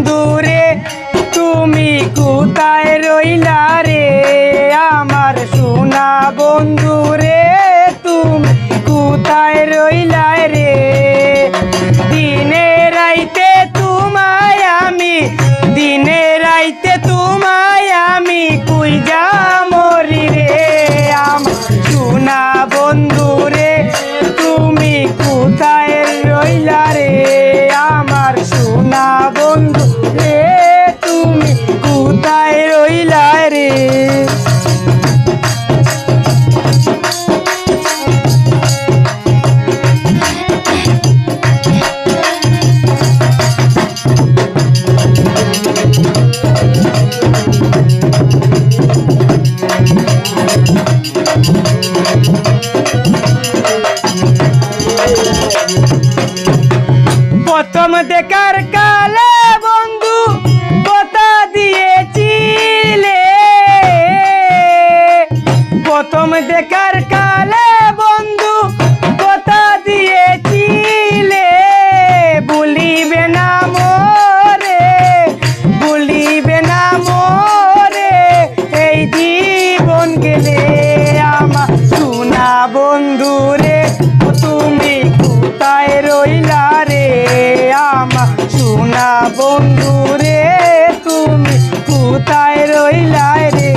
দূরে তুমি কোথায় রইলা রে আমার সোনা বন্ধু রে তুমি কোথায় রইলা রে দিনে রাইতে তোমায় আমি দিনে রাইতে তোমায় আমি খুঁজা মরি রে আমার সোনা বন্ধু রে তুমি কোথায় রইলা রে আমার সোনা বন্ধু রে তুমি কোথায় রইলা রে প্রথম দেখার কালে বন্ধু কথা দিয়েছিলে প্রথম দেখার কালে বন্ধু কথা দিয়েছিলে ভুলিবে না মোরে ভুলিবে না মোরে এই জীবন গেলে আমার সোনা বন্ধু রে তুমি কোথায় রইলা রে আমার সোনা বন্ধু রে তুমি কোথায় রইলা রে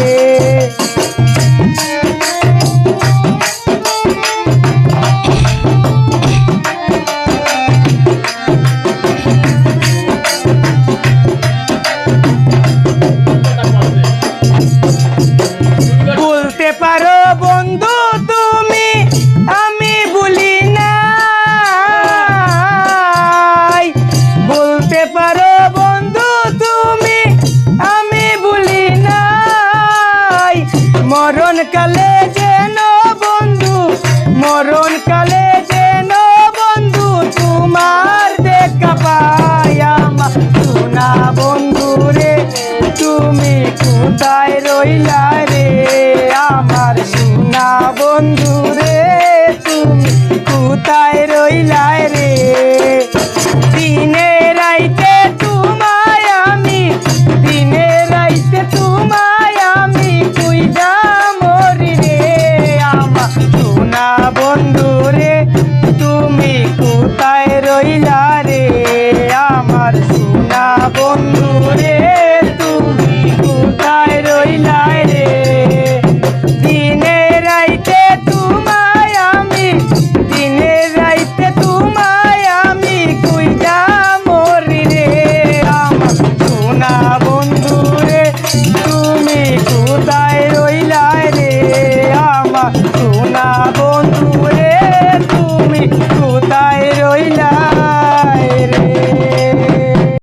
বলতে পারো বন্ধু তুমি আমি ভুলি না বলতে পারো বন্ধু তুমি আমি ভুলি নাই মরণ কালে যেন বন্ধু মরণ কালে যেন বন্ধু তোমার দেখা পাই আমার সোনা বন্ধু রে তুমি কোথায় রইলা রে আমার সোনা বন্ধু রে তুমি কোথায় রইলা